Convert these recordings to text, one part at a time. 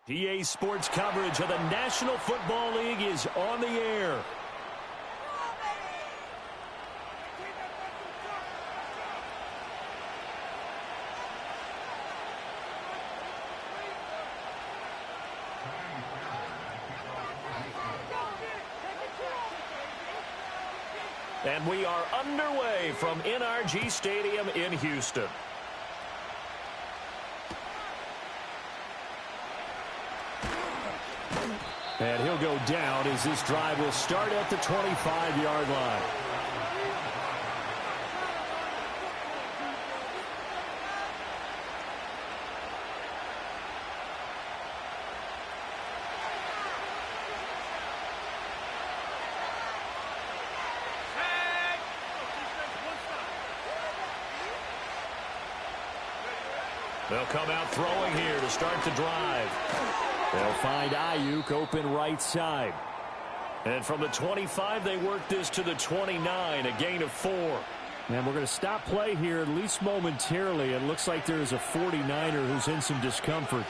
PA Sports coverage of the National Football League is on the air. And we are underway from NRG Stadium in Houston. And he'll go down as this drive will start at the 25-yard line. They'll come out throwing here to start the drive. They'll find Ayuk open right side. And from the 25, they work this to the 29, a gain of 4. And we're going to stop play here, at least momentarily. It looks like there's a 49er who's in some discomfort.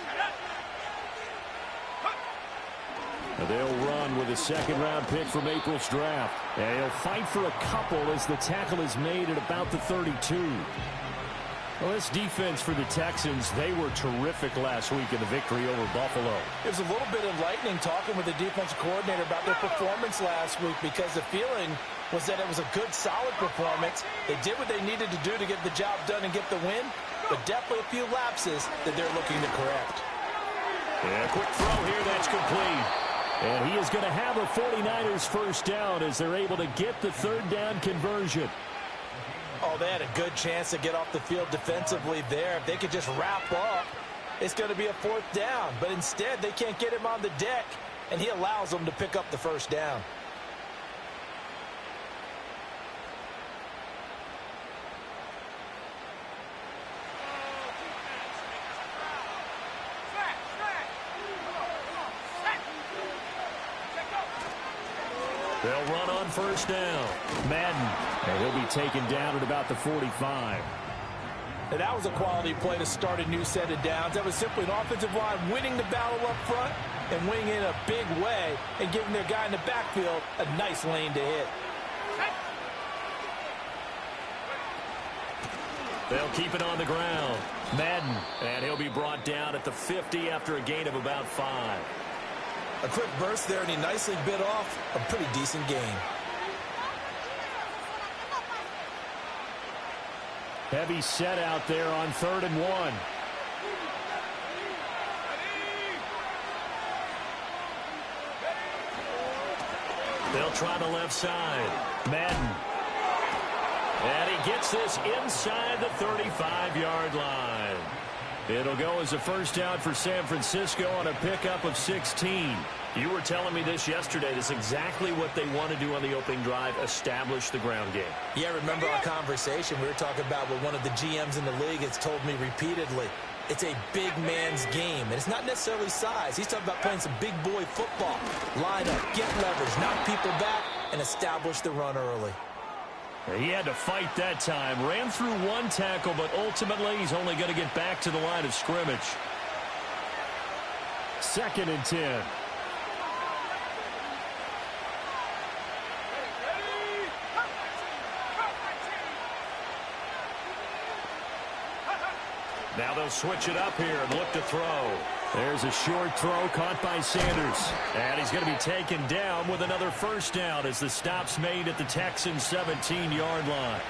They'll run with a second-round pick from April's draft. And he'll fight for a couple as the tackle is made at about the 32. Well, this defense for the Texans, they were terrific last week in the victory over Buffalo. It was a little bit enlightening talking with the defensive coordinator about their performance last week because the feeling was that it was a good, solid performance. They did what they needed to do to get the job done and get the win, but definitely a few lapses that they're looking to correct. Yeah, quick throw here, that's complete. And he is going to have a 49ers first down as they're able to get the third down conversion. Oh, they had a good chance to get off the field defensively there. If they could just wrap up, it's going to be a fourth down. But instead, they can't get him on the deck, and he allows them to pick up the first down. They'll run on first down. Madden. And he'll be taken down at about the 45. And that was a quality play to start a new set of downs. That was simply an offensive line winning the battle up front and winning in a big way and giving their guy in the backfield a nice lane to hit. They'll keep it on the ground. Madden. And he'll be brought down at the 50 after a gain of about 5. A quick burst there, and he nicely bit off a pretty decent gain. Heavy set out there on 3rd and 1. They'll try the left side. Madden. And he gets this inside the 35-yard line. It'll go as a first down for San Francisco on a pickup of 16. You were telling me this yesterday. This is exactly what they want to do on the opening drive, establish the ground game. Yeah, remember our conversation. We were talking about what one of the GMs in the league has told me repeatedly. It's a big man's game, and it's not necessarily size. He's talking about playing some big boy football. Line up, get leverage, knock people back, and establish the run early. He had to fight that time. Ran through one tackle, but ultimately he's only going to get back to the line of scrimmage. 2nd and 10. Now they'll switch it up here and look to throw. There's a short throw caught by Sanders. And he's going to be taken down with another first down as the stop's made at the Texans' 17-yard line.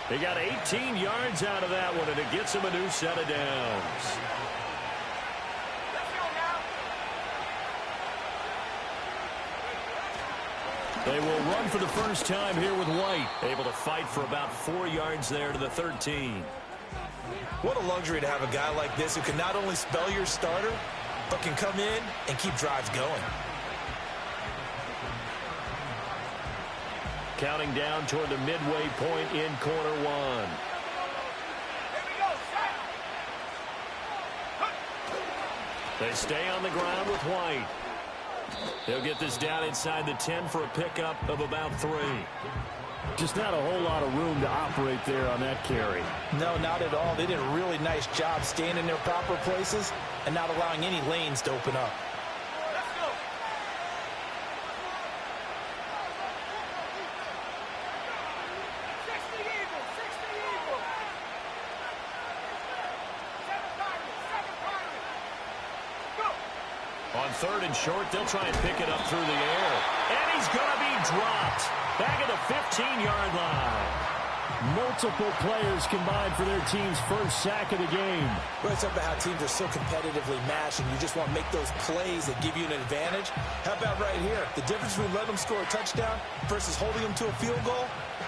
They got 18 yards out of that one, and it gets them a new set of downs. They will run for the first time here with White. Able to fight for about 4 yards there to the 13. What a luxury to have a guy like this who can not only spell your starter, but can come in and keep drives going. Counting down toward the midway point in quarter 1. They stay on the ground with White. They'll get this down inside the 10 for a pickup of about 3. Just not a whole lot of room to operate there on that carry. No, not at all. They did a really nice job staying in their proper places and not allowing any lanes to open up. On 3rd and short, they'll try and pick it up through the air. And he's going to be dropped. Back at the 15-yard line. Multiple players combined for their team's first sack of the game. Well, it's about how teams are so competitively matched, and you just want to make those plays that give you an advantage. How about right here? The difference between letting them score a touchdown versus holding them to a field goal,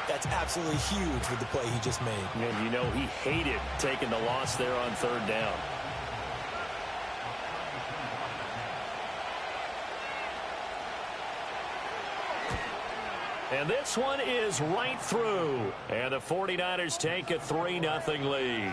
that's absolutely huge with the play he just made. And you know he hated taking the loss there on 3rd down. And this one is right through. And the 49ers take a 3-0 lead.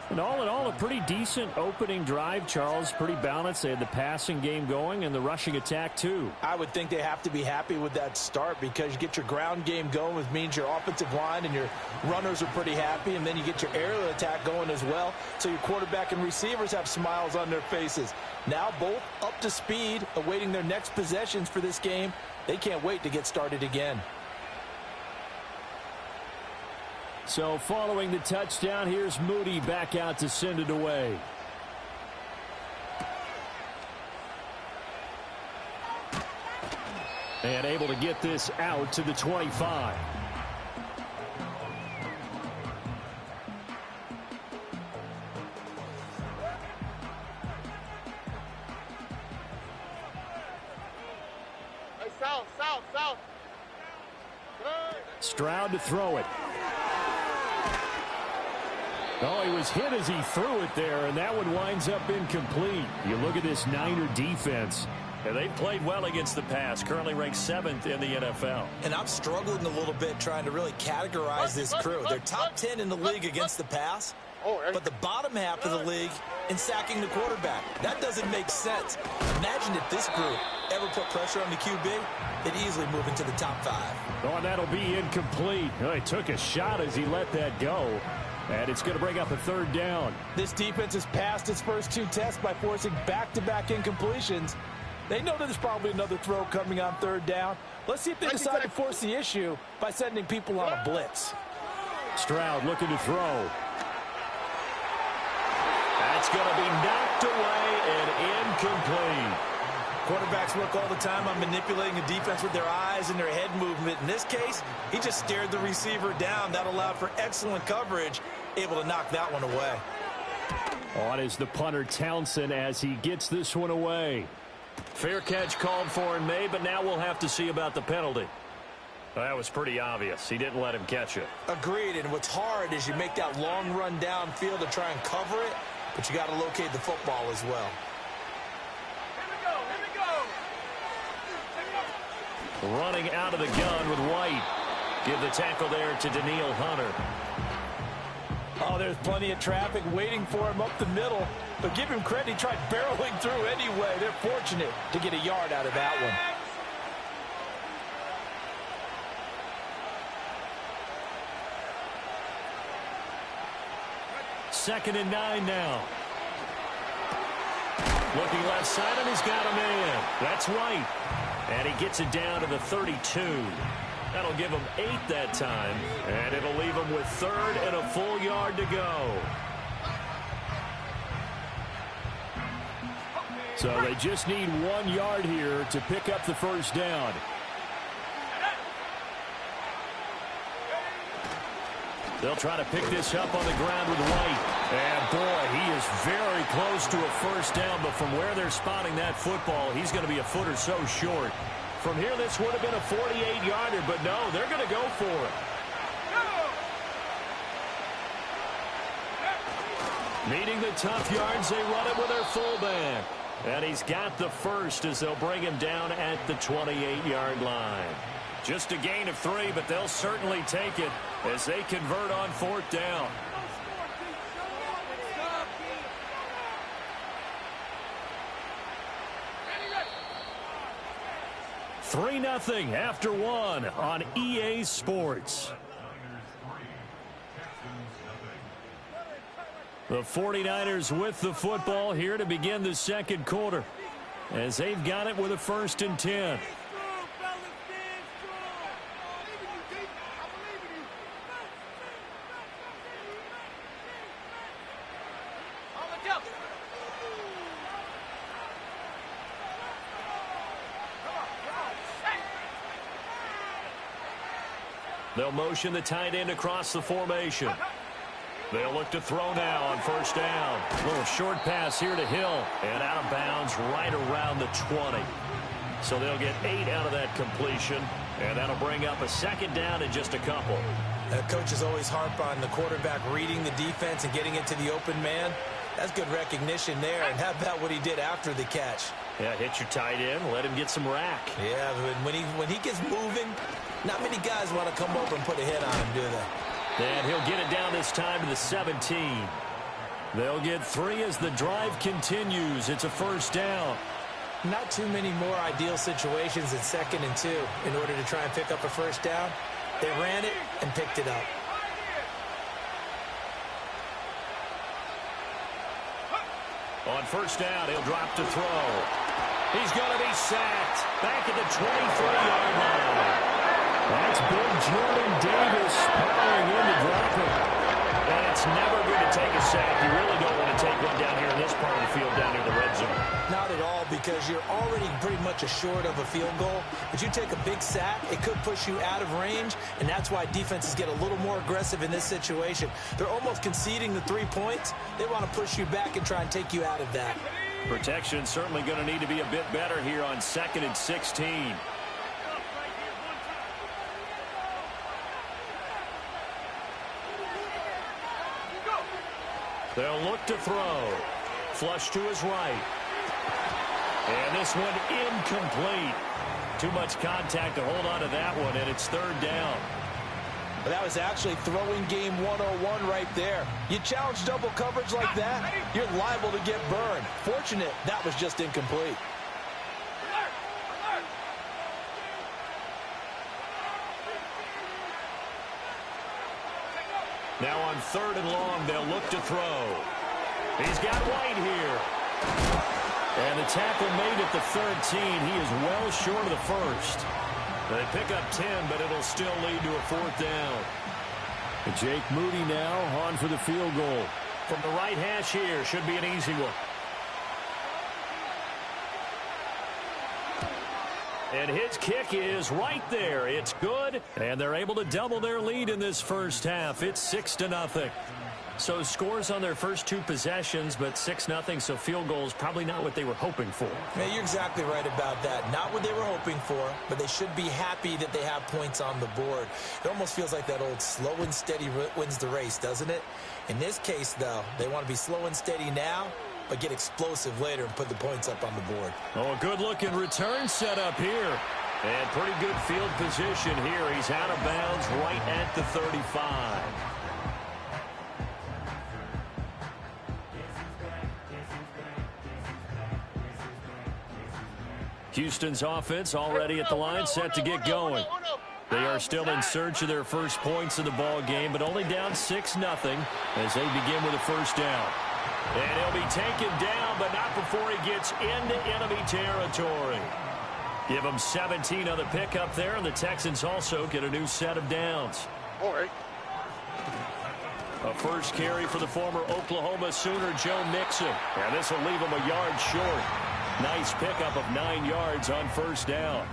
And all in all, a pretty decent opening drive, Charles. Pretty balanced. They had the passing game going and the rushing attack, too. I would think they have to be happy with that start because you get your ground game going, which means your offensive line and your runners are pretty happy, and then you get your aerial attack going as well. So your quarterback and receivers have smiles on their faces. Now both up to speed, awaiting their next possessions for this game. They can't wait to get started again. So following the touchdown, here's Moody back out to send it away. And able to get this out to the 25. South. Stroud to throw it. Oh, he was hit as he threw it there, and that one winds up incomplete. You look at this Niner defense. And they've played well against the pass, currently ranked 7th in the NFL. And I'm struggling a little bit trying to really categorize this crew. They're top 10 in the league against the pass, but the bottom half of the league in sacking the quarterback. That doesn't make sense. Imagine if this group ever put pressure on the QB, they'd easily move into the top 5. Oh, and that'll be incomplete. Oh, he took a shot as he let that go. And it's going to bring up a 3rd down. This defense has passed its first 2 tests by forcing back-to-back incompletions. They know there's probably another throw coming on 3rd down. Let's see if they decide to force the issue by sending people on a blitz. Stroud looking to throw. That's going to be knocked away and incomplete. Quarterbacks work all the time on manipulating a defense with their eyes and their head movement. In this case, he just stared the receiver down. That allowed for excellent coverage, able to knock that one away. On is the punter Townsend as he gets this one away. Fair catch called for and made, but now we'll have to see about the penalty. That was pretty obvious. He didn't let him catch it. Agreed, and what's hard is you make that long run downfield to try and cover it, but you got to locate the football as well. Running out of the gun with White. Give the tackle there to Daniil Hunter. Oh, there's plenty of traffic waiting for him up the middle. But give him credit, he tried barreling through anyway. They're fortunate to get a yard out of that one. Second and 9 now. Looking left side, and he's got a man. That's White. And he gets it down to the 32. That'll give him 8 that time. And it'll leave him with 3rd and a full yard to go. So they just need 1 yard here to pick up the first down. They'll try to pick this up on the ground with White. And, boy, he is very close to a first down. But from where they're spotting that football, he's going to be a foot or so short. From here, this would have been a 48-yarder. But, no, they're going to go for it. Needing the tough yards, they run it with their fullback. And he's got the first as they'll bring him down at the 28-yard line. Just a gain of 3, but they'll certainly take it as they convert on 4th down. Three 0 after 1 on EA Sports. The 49ers with the football here to begin the second quarter, as they've got it with a 1st and 10. They'll motion the tight end across the formation. They'll look to throw now on 1st down. A little short pass here to Hill, and out of bounds right around the 20. So they'll get 8 out of that completion, and that'll bring up a 2nd down in just a couple. Coaches always harp on the quarterback reading the defense and getting it to the open man. That's good recognition there. And how about what he did after the catch? Yeah, hit your tight end, let him get some rack. Yeah, when he gets moving, not many guys want to come over and put a hit on him, do they? And he'll get it down this time to the 17. They'll get 3 as the drive continues. It's a 1st down. Not too many more ideal situations in 2nd and 2 in order to try and pick up a 1st down. They ran it and picked it up. On 1st down, he'll drop to throw. He's going to be sacked back at the 23-yard line. That's big Jordan Davis powering in to drop it. And it's never going to take a sack. You really don't want to take one down here in this part of the field, down near the red zone. Not at all, because you're already pretty much assured of a field goal. But you take a big sack, it could push you out of range, and that's why defenses get a little more aggressive in this situation. They're almost conceding the 3 points. They want to push you back and try and take you out of that. Protection certainly going to need to be a bit better here on 2nd and 16. They'll look to throw. Flush to his right. And this one incomplete. Too much contact to hold on to that one, and it's 3rd down. But that was actually throwing game 101 right there. You challenge double coverage like that, you're liable to get burned. Fortunate that was just incomplete. Now on 3rd and long, they'll look to throw. He's got White here. And the tackle made at the 13. He is well short of the 1st. They pick up 10, but it'll still lead to a 4th down. Jake Moody now on for the field goal. From the right hash here, should be an easy one. And his kick is right there. It's good, and they're able to double their lead in this 1st half. It's 6-0. So scores on their first 2 possessions, but 6-0, so field goals probably not what they were hoping for. Yeah, you're exactly right about that. Not what they were hoping for, but they should be happy that they have points on the board. It almost feels like that old slow and steady wins the race, doesn't it? In this case, though, they want to be slow and steady now, but get explosive later and put the points up on the board. Oh, a good-looking return set up here. And pretty good field position here. He's out of bounds right at the 35. Houston's offense already at the line, set to get going. They are still in search of their first points in the ball game, but only down 6-0 as they begin with a 1st down. And he'll be taken down, but not before he gets into enemy territory. Give him 17 on the pickup there, and the Texans also get a new set of downs. All right. A first carry for the former Oklahoma Sooner, Joe Mixon. And this will leave him a yard short. Nice pickup of 9 yards on 1st down.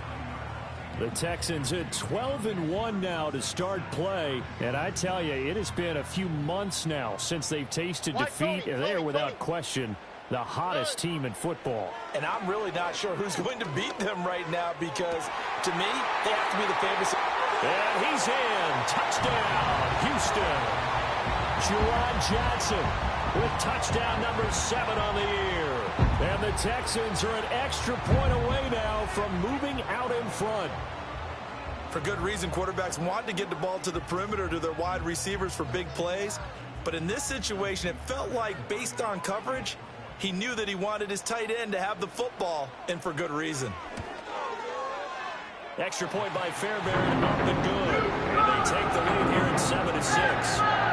The Texans at 12-1 now to start play. And I tell you, it has been a few months now since they've tasted defeat, and they are without question the hottest team in football. And I'm really not sure who's going to beat them right now, because to me, they have to be the favorites. And he's in. Touchdown, Houston. Juwan Johnson with touchdown number 7 on the year. And the Texans are an extra point away now from moving out in front. For good reason, quarterbacks want to get the ball to the perimeter to their wide receivers for big plays. But in this situation, it felt like, based on coverage, he knew that he wanted his tight end to have the football, and for good reason. Extra point by Fairbairn, up and good. And they take the lead here at 7-6.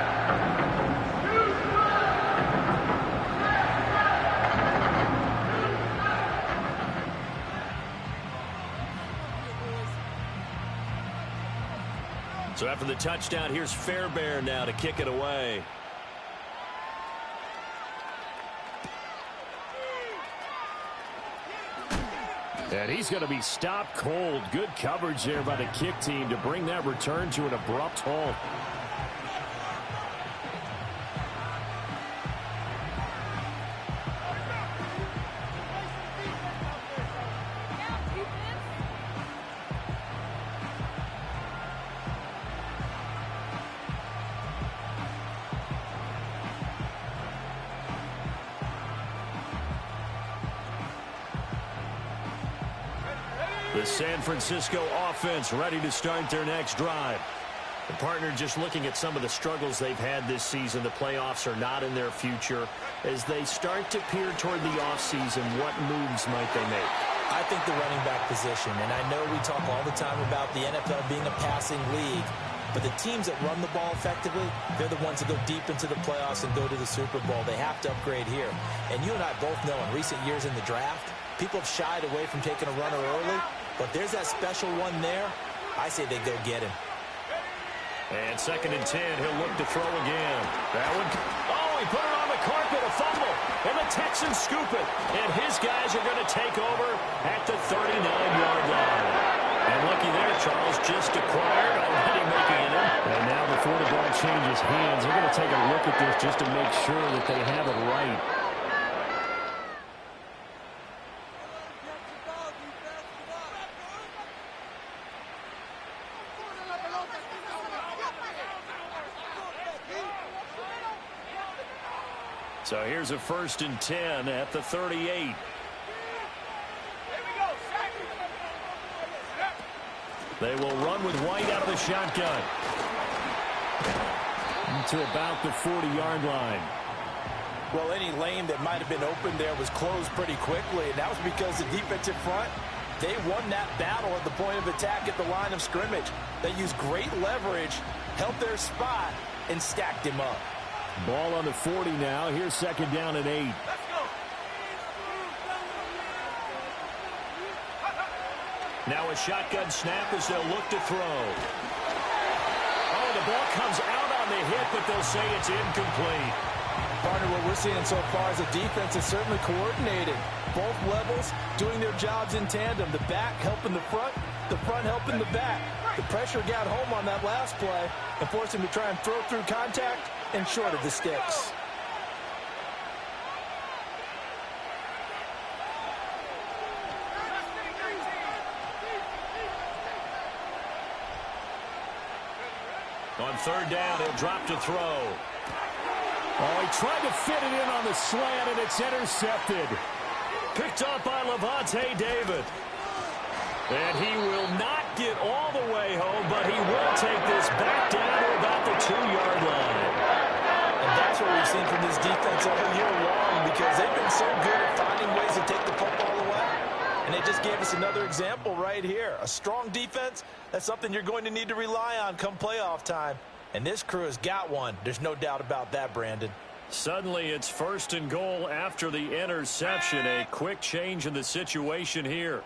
So after the touchdown, here's Fairbairn now to kick it away. And he's going to be stopped cold. Good coverage there by the kick team to bring that return to an abrupt halt. The San Francisco offense ready to start their next drive. The partner just looking at some of the struggles they've had this season. The playoffs are not in their future. As they start to peer toward the offseason, what moves might they make? I think the running back position, and I know we talk all the time about the NFL being a passing league, but the teams that run the ball effectively, they're the ones that go deep into the playoffs and go to the Super Bowl. They have to upgrade here. And you and I both know in recent years in the draft, people have shied away from taking a runner early, but there's that special one there. I say they go get him. And 2nd and 10, he'll look to throw again. That one, he put it on the carpet, a fumble. And the Texans scoop it. And his guys are going to take over at the 39-yard line. And looky there, Charles, just acquired, already making it in. And now before the ball changes hands, they're going to take a look at this just to make sure that they have it right. So here's a 1st and 10 at the 38. They will run with White out of the shotgun. To about the 40-yard line. Well, any lane that might have been open there was closed pretty quickly, and that was because the defensive front, they won that battle at the point of attack at the line of scrimmage. They used great leverage, held their spot, and stacked him up. Ball on the 40 now. Here's 2nd down and 8. Now a shotgun snap as they'll look to throw. Oh, the ball comes out on the hit, but they'll say it's incomplete. Partner, what we're seeing so far is the defense is certainly coordinated. Both levels doing their jobs in tandem. The back helping the front helping the back. The pressure got home on that last play and forced him to try and throw through contact and short of the sticks. On 3rd down, he'll drop to throw. Oh, he tried to fit it in on the slant, and it's intercepted. Picked up by Levante David. And he will not get all the way home, but he will take this back down to about the 2-yard line. And that's what we've seen from this defense all year long, because they've been so good at finding ways to take the football away. And they just gave us another example right here. A strong defense, that's something you're going to need to rely on come playoff time. And this crew has got one. There's no doubt about that, Brandon. Suddenly it's 1st and goal after the interception. A quick change in the situation here.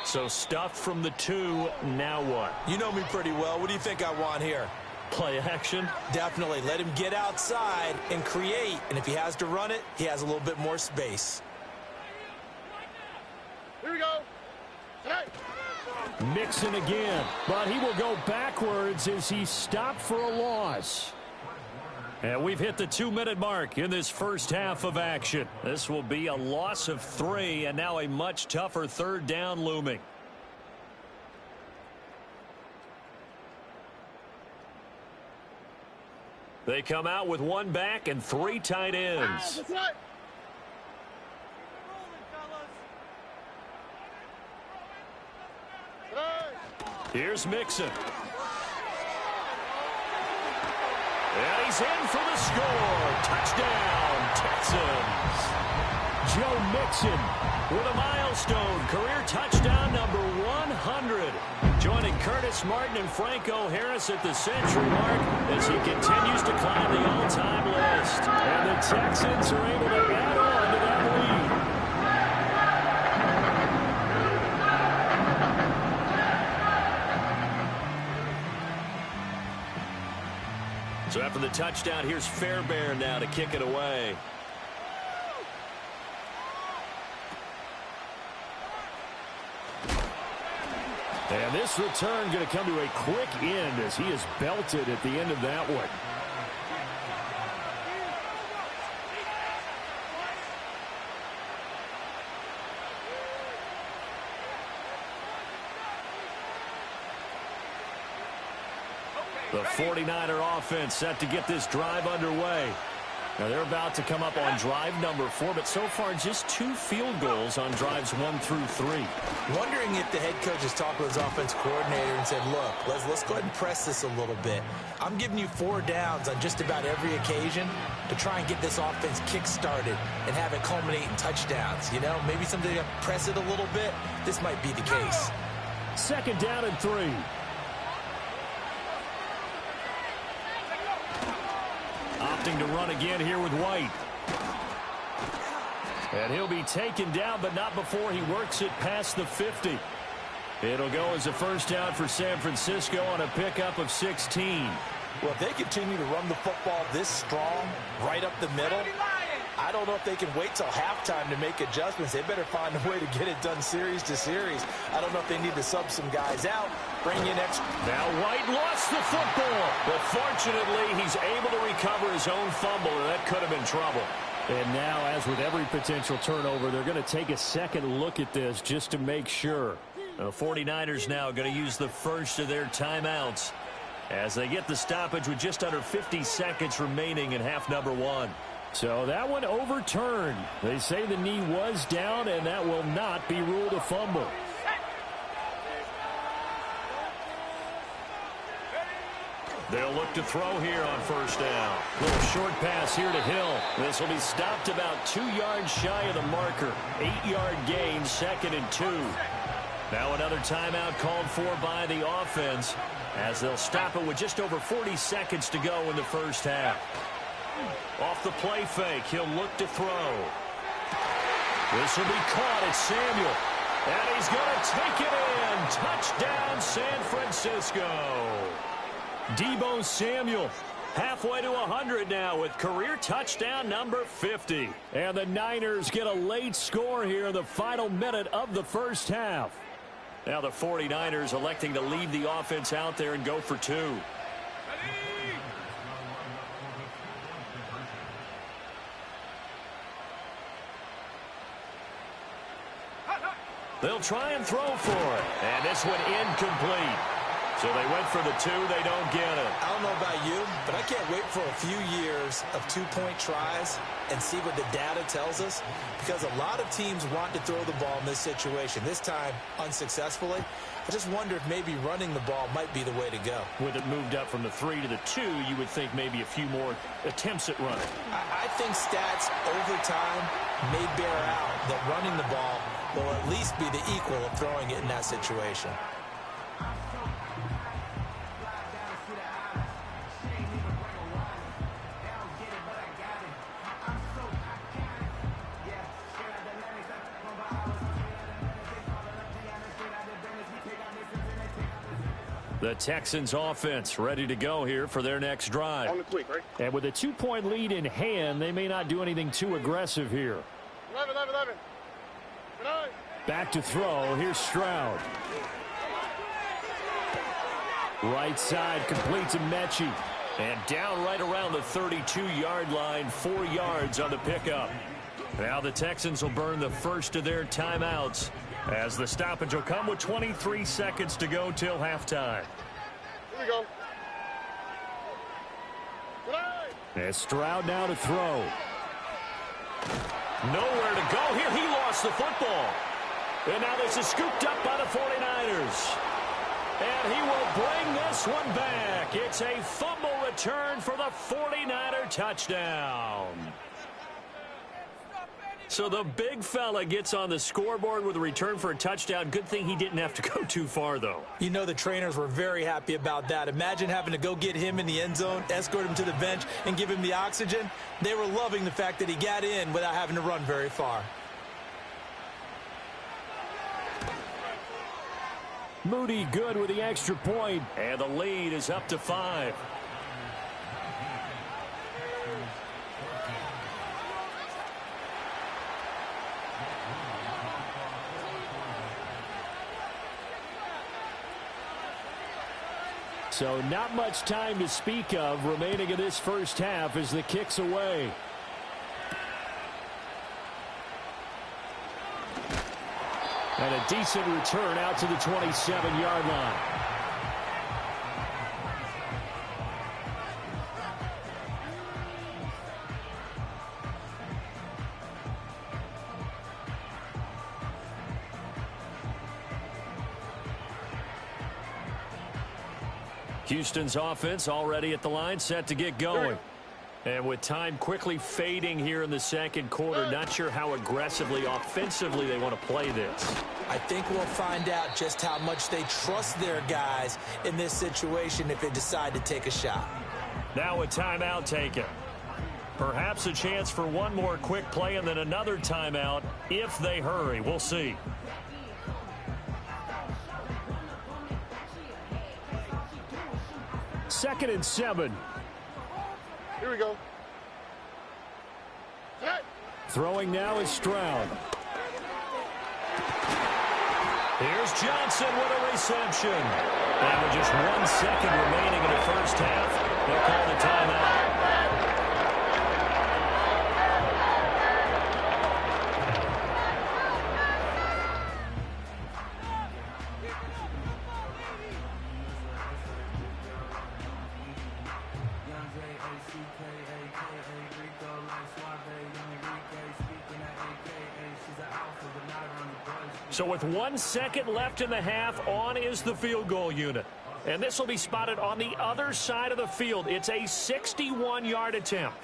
So stuffed from the 2, now what? You know me pretty well. What do you think I want here? Play action? Definitely. Let him get outside and create. And if he has to run it, he has a little bit more space. Here we go. Hey. Mixon again, but he will go backwards as he stopped for a loss. And we've hit the 2-minute mark in this first half of action. This will be a loss of 3, and now a much tougher 3rd down looming. They come out with 1 back and 3 tight ends. Here's Mixon. And he's in for the score. Touchdown, Texans. Joe Mixon with a milestone career touchdown number 100. Joining Curtis Martin and Franco Harris at the century mark as he continues to climb the all-time list. And the Texans are able to add on to that lead. So after the touchdown, here's Fairbairn now to kick it away. And this return going to come to a quick end as he is belted at the end of that one. The 49er offense set to get this drive underway. Now they're about to come up on drive number 4, but so far just 2 field goals on drives 1 through 3. Wondering if the head coach has talked with his offense coordinator and said, look, let's go ahead and press this a little bit. I'm giving you 4 downs on just about every occasion to try and get this offense kick-started and have it culminate in touchdowns. You know, maybe something to press it a little bit. This might be the case. 2nd down and 3. Opting to run again here with White. And he'll be taken down, but not before he works it past the 50. It'll go as a first down for San Francisco on a pickup of 16. Well, if they continue to run the football this strong, right up the middle, I don't know if they can wait till halftime to make adjustments. They better find a way to get it done series to series. I don't know if they need to sub some guys out, bring in extra. Now White lost the football, but fortunately he's able to recover his own fumble, and that could have been trouble. And now, as with every potential turnover, they're going to take a second look at this just to make sure. The 49ers now going to use the first of their timeouts as they get the stoppage with just under 50 seconds remaining in half number 1. So that one overturned. They say the knee was down, and that will not be ruled a fumble. They'll look to throw here on first down. Little short pass here to Hill. This will be stopped about 2 yards shy of the marker. 8-yard gain, 2nd and 2. Now another timeout called for by the offense as they'll stop it with just over 40 seconds to go in the first half. Off the play fake, he'll look to throw. This will be caught. It's Samuel. And he's going to take it in. Touchdown, San Francisco. Deebo Samuel halfway to 100 now with career touchdown number 50. And the Niners get a late score here in the final minute of the first half. Now the 49ers electing to leave the offense out there and go for 2. They'll try and throw for it. And this one incomplete. So they went for the 2. They don't get it. I don't know about you, but I can't wait for a few years of 2-point tries and see what the data tells us, because a lot of teams want to throw the ball in this situation. This time, unsuccessfully. I just wonder if maybe running the ball might be the way to go. With it moved up from the 3 to the 2, you would think maybe a few more attempts at running. I think stats over time may bear out that running the ball will at least be the equal of throwing it in that situation. The Texans offense ready to go here for their next drive. On the quick, right? And with a 2-point lead in hand, they may not do anything too aggressive here. 11. Back to throw. Here's Stroud. Right side complete to Mechie. And down right around the 32-yard line, 4 yards on the pickup. Now the Texans will burn the first of their timeouts as the stoppage will come with 23 seconds to go till halftime. Here we go. And Stroud now to throw. Nowhere to go here. He lost the football. And now this is scooped up by the 49ers. And he will bring this one back. It's a fumble return for the 49er touchdown. So the big fella gets on the scoreboard with a return for a touchdown. Good thing he didn't have to go too far, though. You know the trainers were very happy about that. Imagine having to go get him in the end zone, escort him to the bench, and give him the oxygen. They were loving the fact that he got in without having to run very far. Moody good with the extra point. And the lead is up to 5. So not much time to speak of remaining in this first half as the kick's away. And a decent return out to the 27-yard line. Houston's offense already at the line, set to get going. And with time quickly fading here in the second quarter, not sure how aggressively, offensively they want to play this. I think we'll find out just how much they trust their guys in this situation if they decide to take a shot. Now a timeout taken. Perhaps a chance for one more quick play and then another timeout if they hurry. We'll see. Second and 7. Here we go. Throwing now is Stroud. Here's Johnson with a reception. And with just 1 second remaining in the first half, they'll call the timeout. So with 1 second left in the half, on is the field goal unit. And this will be spotted on the other side of the field. It's a 61-yard attempt.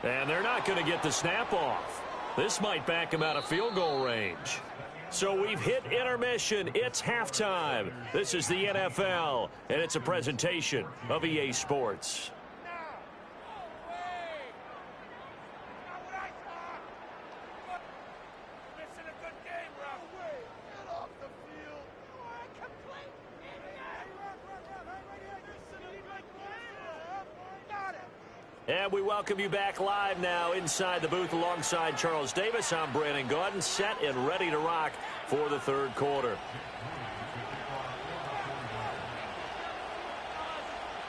And they're not going to get the snap off. This might back them out of field goal range. So we've hit intermission. It's halftime. This is the NFL, and it's a presentation of EA Sports. And we welcome you back live now inside the booth alongside Charles Davis. I'm Brandon Gaudin, set and ready to rock for the third quarter.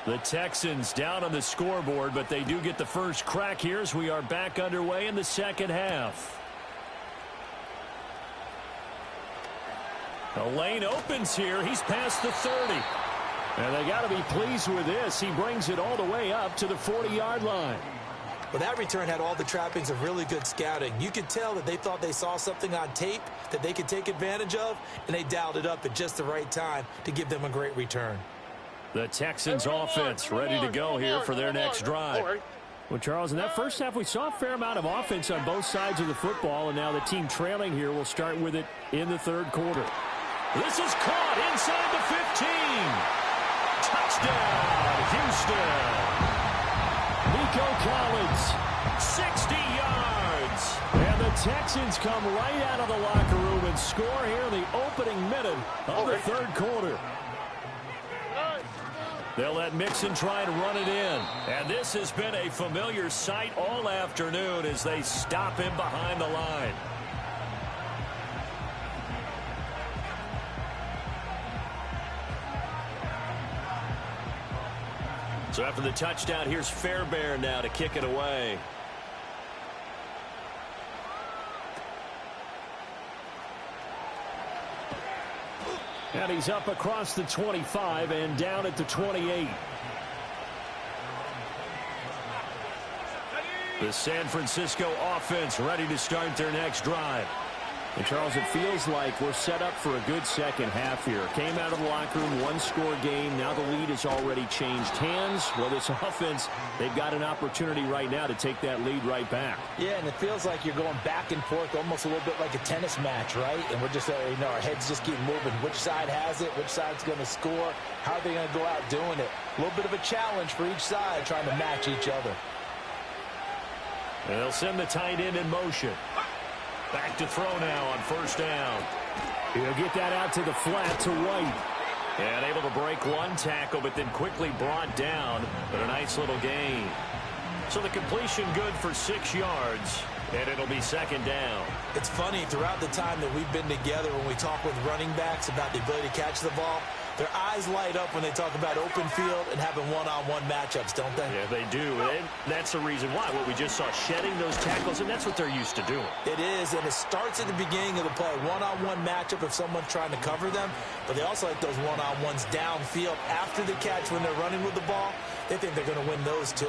The Texans down on the scoreboard, but they do get the first crack here as we are back underway in the second half. The lane opens here. He's past the 30. And they got to be pleased with this. He brings it all the way up to the 40-yard line. Well, that return had all the trappings of really good scouting. You could tell that they thought they saw something on tape that they could take advantage of, and they dialed it up at just the right time to give them a great return. The Texans offense ready to go here for their next drive. Well, Charles, in that first half, we saw a fair amount of offense on both sides of the football, and now the team trailing here will start with it in the third quarter. This is caught inside the 15. Touchdown, Houston. Nico Collins, 60 yards. And the Texans come right out of the locker room and score here in the opening minute of the third quarter. They'll let Mixon try and run it in. And this has been a familiar sight all afternoon as they stop him behind the line. So after the touchdown, here's Fairbairn now to kick it away. And he's up across the 25 and down at the 28. The San Francisco offense ready to start their next drive. And, Charles, it feels like we're set up for a good second half here. Came out of the locker room, one-score game. Now the lead has already changed hands. Well, this offense, they've got an opportunity right now to take that lead right back. Yeah, and it feels like you're going back and forth almost a little bit like a tennis match, right? And we're just, our heads just keep moving. Which side has it? Which side's going to score? How are they going to go out doing it? A little bit of a challenge for each side trying to match each other. And they'll send the tight end in motion. Back to throw now on first down. He'll get that out to the flat to White. And able to break one tackle, but then quickly brought down. But a nice little gain. So the completion good for 6 yards. And it'll be second down. It's funny, throughout the time that we've been together, when we talk with running backs about the ability to catch the ball, their eyes light up when they talk about open field and having one-on-one matchups, don't they? Yeah, they do. And that's the reason why. What we just saw, shedding those tackles, and that's what they're used to doing. It is, and it starts at the beginning of the play. One-on-one matchup if someone's trying to cover them, but they also like those one-on-ones downfield after the catch when they're running with the ball. They think they're going to win those too.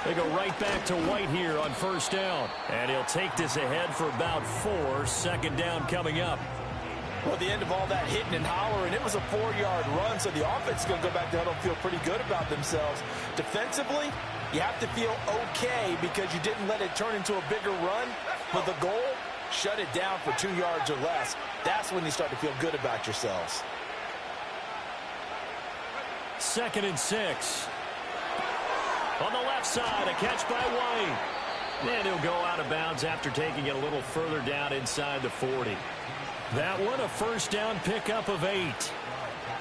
They go right back to White here on first down. And he'll take this ahead for about 4. Second down coming up. Well, at the end of all that hitting and hollering, it was a 4-yard run, so the offense is going to go back to huddle and feel pretty good about themselves. Defensively, you have to feel okay because you didn't let it turn into a bigger run. But the goal, shut it down for 2 yards or less. That's when you start to feel good about yourselves. 2nd and 6. On the left side, a catch by White. And he'll go out of bounds after taking it a little further down inside the 40. That one, a first down pickup of 8.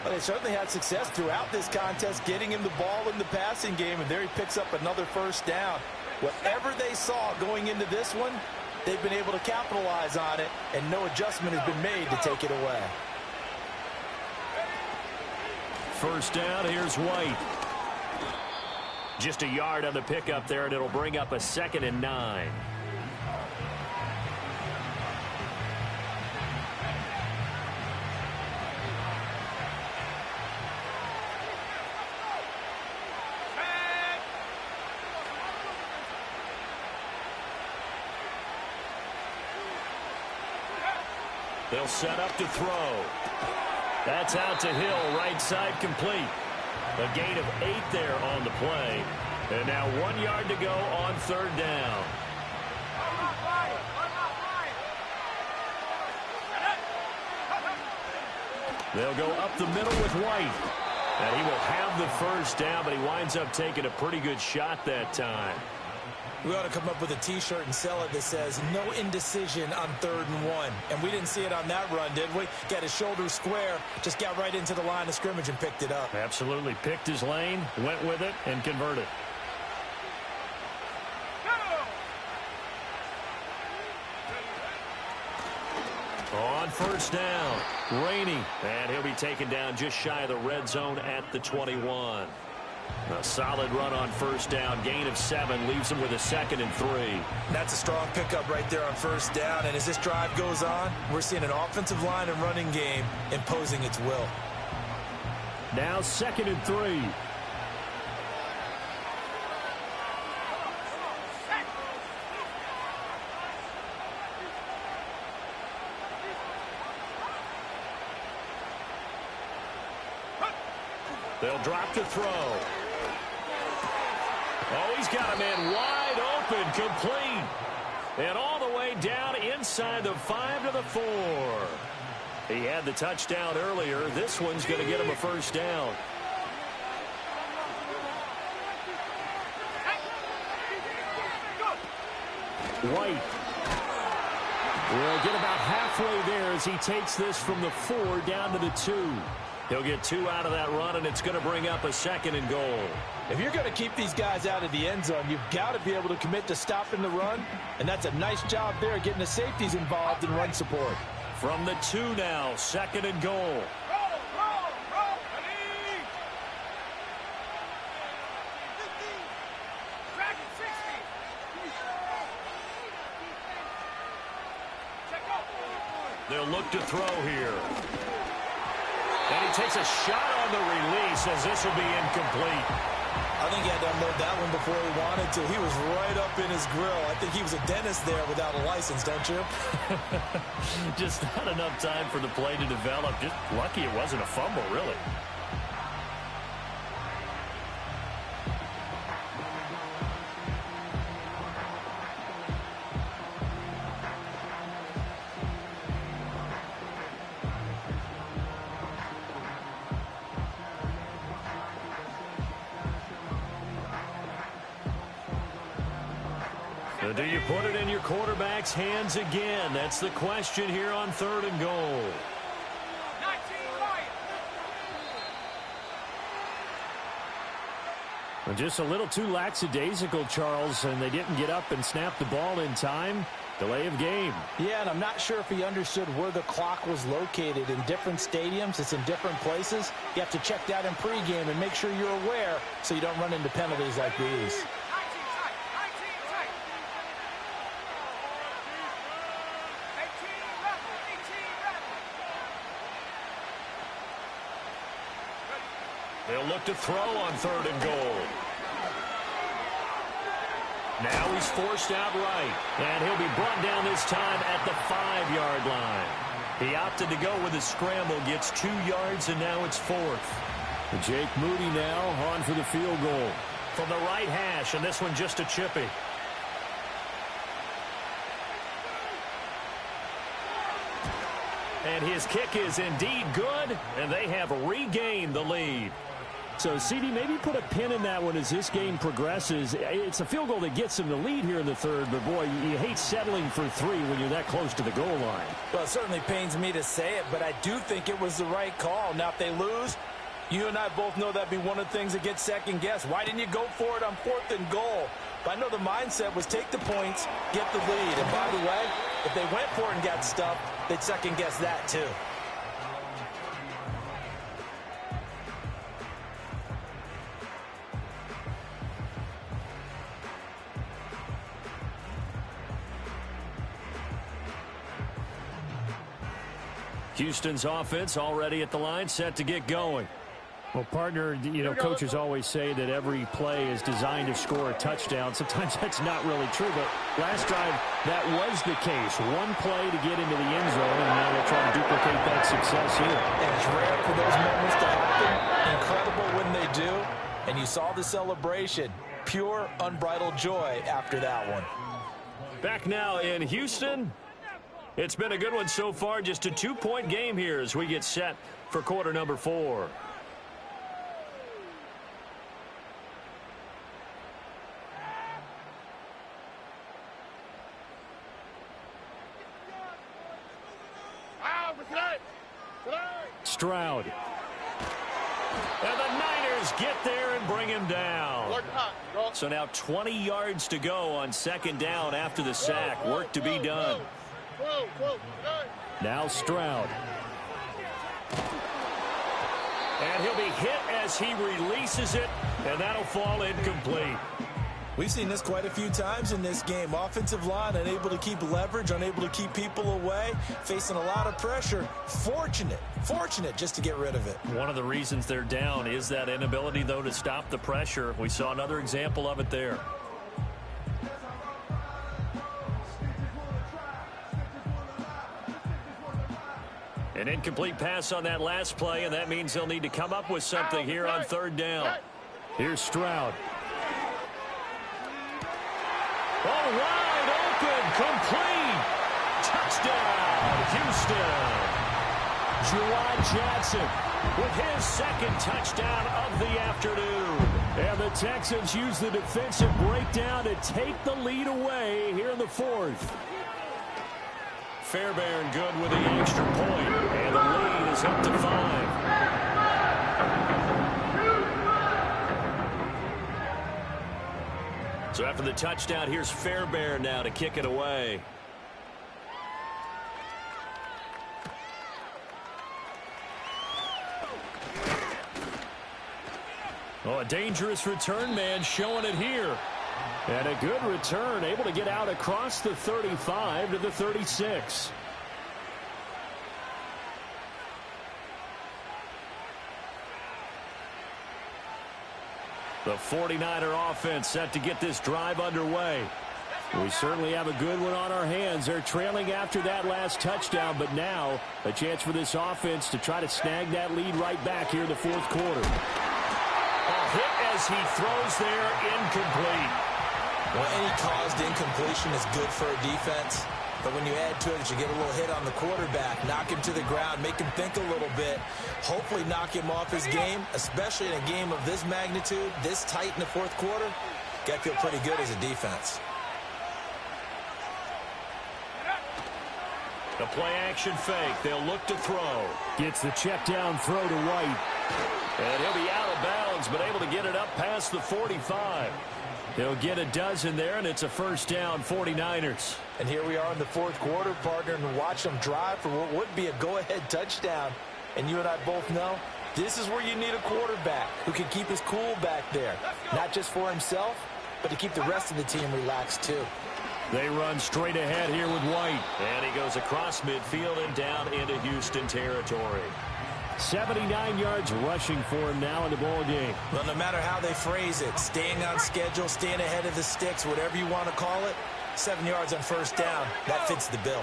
Well, they certainly had success throughout this contest, getting him the ball in the passing game, and there he picks up another first down. Whatever they saw going into this one, they've been able to capitalize on it, and no adjustment has been made to take it away. First down, here's White. Just a yard on the pickup there, and it'll bring up a 2nd and 9. They'll set up to throw. That's out to Hill, right side complete. A gain of 8 there on the play. And now 1 yard to go on third down. They'll go up the middle with White. And he will have the first down, but he winds up taking a pretty good shot that time. We ought to come up with a T-shirt and sell it that says, no indecision on 3rd and 1. And we didn't see it on that run, did we? Got his shoulder square, just got right into the line of scrimmage and picked it up. Absolutely. Picked his lane, went with it, and converted. On first down, Rainey. And he'll be taken down just shy of the red zone at the 21. A solid run on first down. Gain of 7 leaves him with a 2nd and 3. That's a strong pickup right there on first down. And as this drive goes on, we're seeing an offensive line and running game imposing its will. Now 2nd and 3. They'll drop to throw. Oh, he's got a man wide open, complete. And all the way down inside the 5 to the 4. He had the touchdown earlier. This one's going to get him a first down. White will get about halfway there as he takes this from the 4 down to the 2. He'll get 2 out of that run, and it's going to bring up a 2nd and goal. If you're going to keep these guys out of the end zone, you've got to be able to commit to stopping the run, and that's a nice job there getting the safeties involved in run support. From the 2 now, 2nd and goal. They'll look to throw here. And he takes a shot on the release as this will be incomplete. I think he had to unload that one before he wanted to. He was right up in his grill. I think he was a dentist there without a license, don't you? Just not enough time for the play to develop. Just lucky it wasn't a fumble, really. So do you put it in your quarterback's hands again? That's the question here on 3rd and goal. Well, just a little too lackadaisical, Charles, and they didn't get up and snap the ball in time. Delay of game. Yeah, and I'm not sure if he understood where the clock was located. In different stadiums, it's in different places. You have to check that in pregame and make sure you're aware so you don't run into penalties like these. They'll look to throw on 3rd and goal. Now he's forced out right. And he'll be brought down this time at the 5-yard line. He opted to go with a scramble, gets 2 yards, and now it's 4th. And Jake Moody now on for the field goal. From the right hash, and this one just a chippy. And his kick is indeed good, and they have regained the lead. So, CD, maybe put a pin in that one as this game progresses. It's a field goal that gets them the lead here in the 3rd, but, boy, you hate settling for 3 when you're that close to the goal line. Well, it certainly pains me to say it, but I do think it was the right call. Now, if they lose, you and I both know that'd be one of the things that gets second-guessed. Why didn't you go for it on 4th and goal? But I know the mindset was take the points, get the lead. And, by the way, if they went for it and got stuffed, they'd second-guess that, too. Houston's offense already at the line, set to get going. Well, partner, you know, coaches always say that every play is designed to score a touchdown. Sometimes that's not really true, but last drive, that was the case. One play to get into the end zone, and now they'll try to duplicate that success here. And it's rare for those moments to happen. Incredible when they do. And you saw the celebration. Pure, unbridled joy after that one. Back now in Houston. It's been a good one so far. Just a 2-point game here as we get set for quarter number 4. Stroud. And the Niners get there and bring him down. So now 20 yards to go on 2nd down after the sack. Work to be done. Now Stroud. And he'll be hit as he releases it, and that'll fall incomplete. We've seen this quite a few times in this game. Offensive line unable to keep leverage, unable to keep people away, facing a lot of pressure. Fortunate just to get rid of it. One of the reasons they're down is that inability, though, to stop the pressure. We saw another example of it there. An incomplete pass on that last play, and that means they'll need to come up with something here on 3rd down. Here's Stroud. All wide open, complete. Touchdown, Houston. Juwan Johnson with his 2nd touchdown of the afternoon. And the Texans use the defensive breakdown to take the lead away here in the 4th. Fairbairn good with the extra point, and the lead is up to 5. So after the touchdown, here's Fairbairn now to kick it away. Oh, a dangerous return man showing it here. And a good return, able to get out across the 35 to the 36. The 49er offense set to get this drive underway. We certainly have a good one on our hands. They're trailing after that last touchdown, but now a chance for this offense to try to snag that lead right back here in the fourth quarter. A hit as he throws there, incomplete. Well, any caused incompletion is good for a defense. But when you add to it that you get a little hit on the quarterback, knock him to the ground, make him think a little bit, hopefully knock him off his game, especially in a game of this magnitude, this tight in the fourth quarter, got to feel pretty good as a defense. The play-action fake. They'll look to throw. Gets the check down throw to White. And he'll be out of bounds, but able to get it up past the 45. He'll get a dozen there, and it's a first down, 49ers. And here we are in the fourth quarter, partner, and watch them drive for what would be a go-ahead touchdown. And you and I both know this is where you need a quarterback who can keep his cool back there, not just for himself, but to keep the rest of the team relaxed too. They run straight ahead here with White. And he goes across midfield and down into Houston territory. 79 yards rushing for him now in the ball game. Well, no matter how they phrase it, staying on schedule, staying ahead of the sticks, whatever you want to call it, 7 yards on first down, that fits the bill.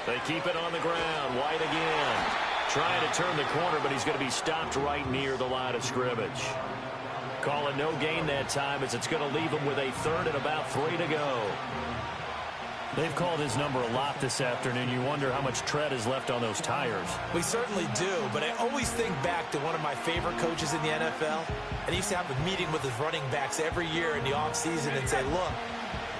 They keep it on the ground. White again. Trying to turn the corner, but he's going to be stopped right near the line of scrimmage. Call it no gain that time as it's going to leave him with a third and about 3 to go. They've called his number a lot this afternoon. You wonder how much tread is left on those tires. We certainly do, but I always think back to one of my favorite coaches in the NFL. And he used to have a meeting with his running backs every year in the offseason and say, look,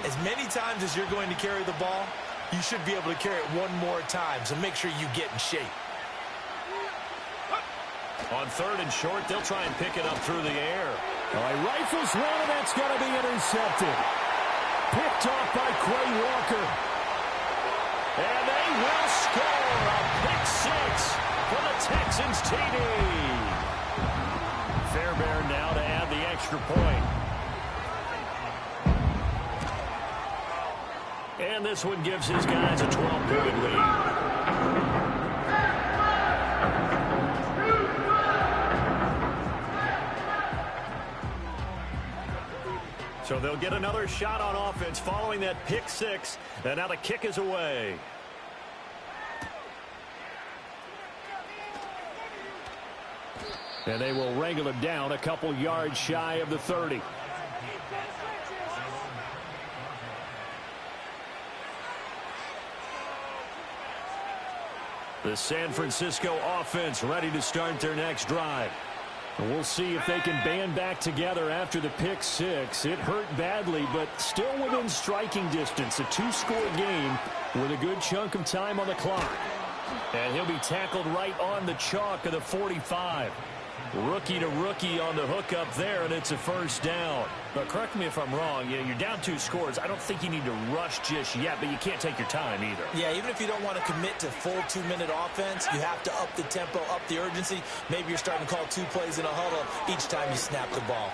as many times as you're going to carry the ball, you should be able to carry it one more time, so make sure you get in shape. On third and short, they'll try and pick it up through the air. All right, rifles one, and that's going to be intercepted. Picked off by Quay Walker. And they will score a pick six for the Texans TD. Fairbairn now to add the extra point. And this one gives his guys a 12-point lead. So they'll get another shot on offense following that pick six. And now the kick is away. And they will wrangle him down a couple yards shy of the 30. The San Francisco offense ready to start their next drive. And we'll see if they can band back together after the pick six. It hurt badly, but still within striking distance. A two-score game with a good chunk of time on the clock. And he'll be tackled right on the chalk of the 45. Rookie to rookie on the hook up there, and it's a first down. But correct me if I'm wrong. You're down 2 scores. I don't think you need to rush just yet, but you can't take your time either. Yeah, even if you don't want to commit to full 2-minute offense, you have to up the tempo, up the urgency. Maybe you're starting to call 2 plays in a huddle each time you snap the ball.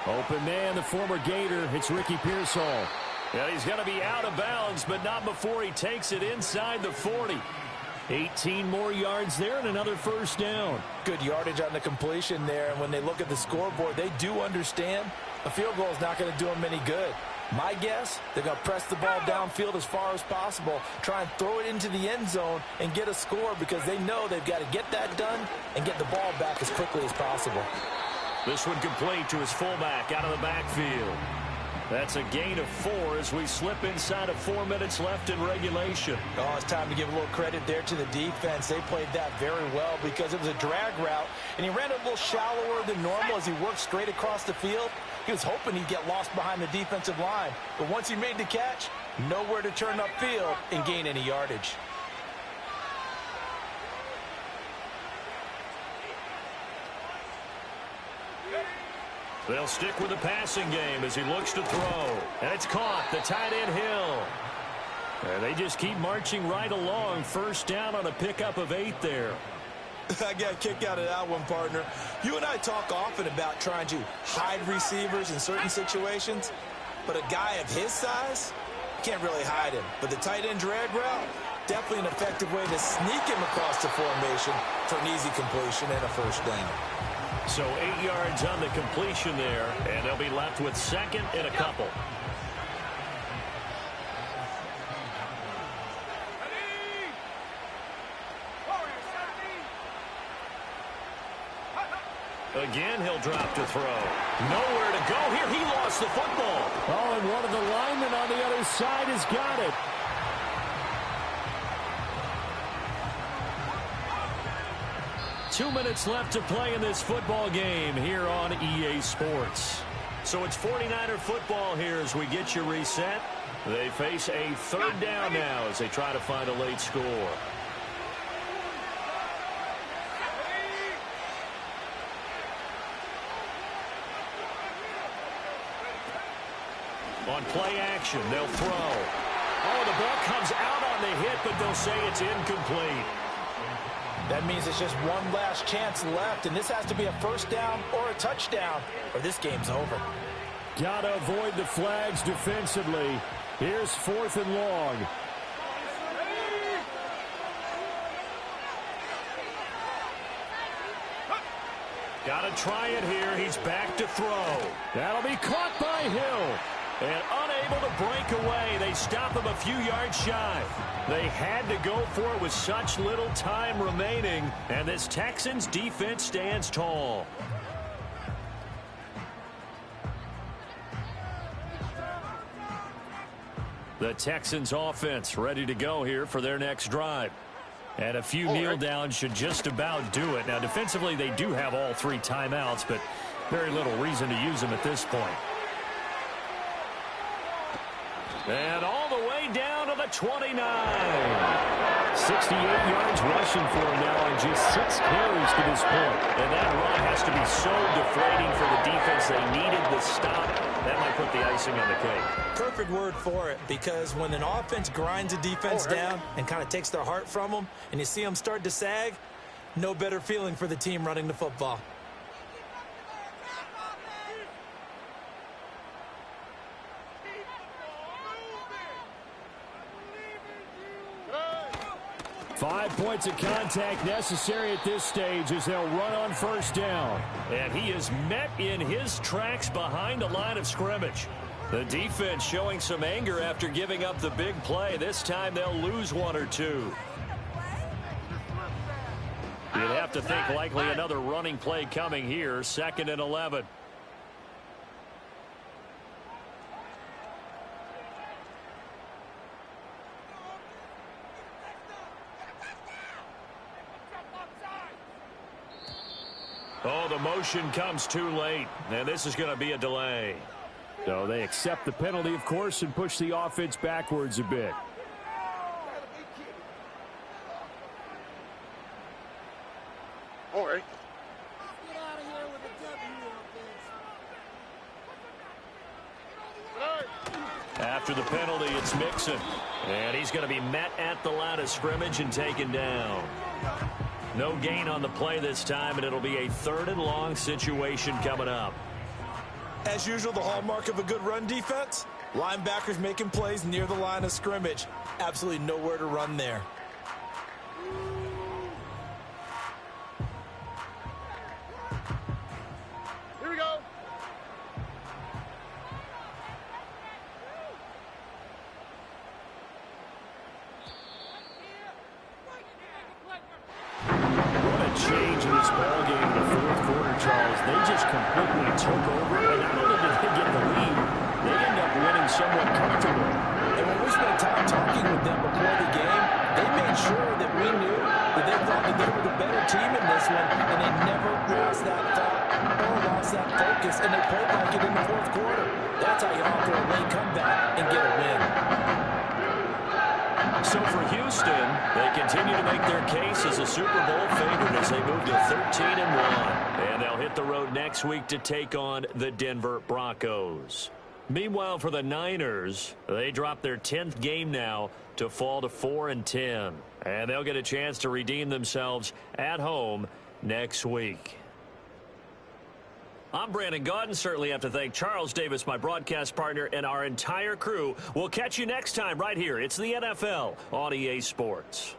Open man, the former Gator. It's Ricky Pearsall. Yeah, he's going to be out of bounds, but not before he takes it inside the 40. 18 more yards there and another first down. Good yardage on the completion there. And when they look at the scoreboard, they do understand a field goal is not going to do them any good. My guess, they're going to press the ball downfield as far as possible, try and throw it into the end zone and get a score because they know they've got to get that done and get the ball back as quickly as possible. This one complete to his fullback out of the backfield. That's a gain of 4 as we slip inside of 4 minutes left in regulation. Oh, it's time to give a little credit there to the defense. They played that very well because it was a drag route, and he ran a little shallower than normal as he worked straight across the field. He was hoping he'd get lost behind the defensive line, but once he made the catch, nowhere to turn upfield and gain any yardage. They'll stick with the passing game as he looks to throw. And it's caught. The tight end Hill. And they just keep marching right along. First down on a pickup of 8 there. I got a kick out of that one, partner. You and I talk often about trying to hide receivers in certain situations. But a guy of his size, can't really hide him. But the tight end drag route, definitely an effective way to sneak him across the formation for an easy completion and a first down. So 8 yards on the completion there, and they'll be left with second and a couple. Again, he'll drop to throw. Nowhere to go here. He lost the football. Oh, and one of the linemen on the other side has got it. Two minutes left to play in this football game here on EA Sports. So it's 49er football here as we get you reset. They face a third down now as they try to find a late score. On play action, they'll throw. Oh, the ball comes out on the hit, but they'll say it's incomplete. That means it's just one last chance left, and this has to be a first down or a touchdown, or this game's over. Gotta avoid the flags defensively. Here's 4th and long. Gotta try it here. He's back to throw. That'll be caught by Hill. And unable to break away. They stop him a few yards shy. They had to go for it with such little time remaining. And this Texans defense stands tall. The Texans offense ready to go here for their next drive. And a few kneel downs should just about do it. Now, defensively, they do have all 3 timeouts, but very little reason to use them at this point. And all the way down to the 29. 68 yards rushing for him now and just 6 carries to this point. And that run has to be so deflating for the defense. They needed the stop. That might put the icing on the cake. Perfect word for it, because when an offense grinds a defense down and kind of takes their heart from them, and you see them start to sag, no better feeling for the team running the football. Five points of contact necessary at this stage as they'll run on first down. And he is met in his tracks behind the line of scrimmage. The defense showing some anger after giving up the big play. This time they'll lose 1 or 2. You'd have to think likely another running play coming here. 2nd and 11. Oh, the motion comes too late, and this is going to be a delay. So they accept the penalty, of course, and push the offense backwards a bit. All right. After the penalty, it's Mixon. And he's going to be met at the line of scrimmage and taken down. No gain on the play this time, and it'll be a 3rd and long situation coming up. As usual, the hallmark of a good run defense, linebackers making plays near the line of scrimmage. Absolutely nowhere to run there. Here we go. What a change in this ball game in the 4th quarter, Charles. They just completely took over, and not only did they get the lead, they end up winning somewhat comfortably. And when we spent time talking with them before the game, they made sure that we knew that they thought that they were the better team in this one, and they never lost that thought or lost that focus, and they played like it in the 4th quarter. That's how you offer a late comeback and get a win. So for Houston, they continue to make their case as a Super Bowl favorite as they move to 13-1. And they'll hit the road next week to take on the Denver Broncos. Meanwhile, for the Niners, they drop their 10th game now to fall to 4-10. And they'll get a chance to redeem themselves at home next week. I'm Brandon Gaudin. Certainly have to thank Charles Davis, my broadcast partner, and our entire crew. We'll catch you next time right here. It's the NFL on EA Sports.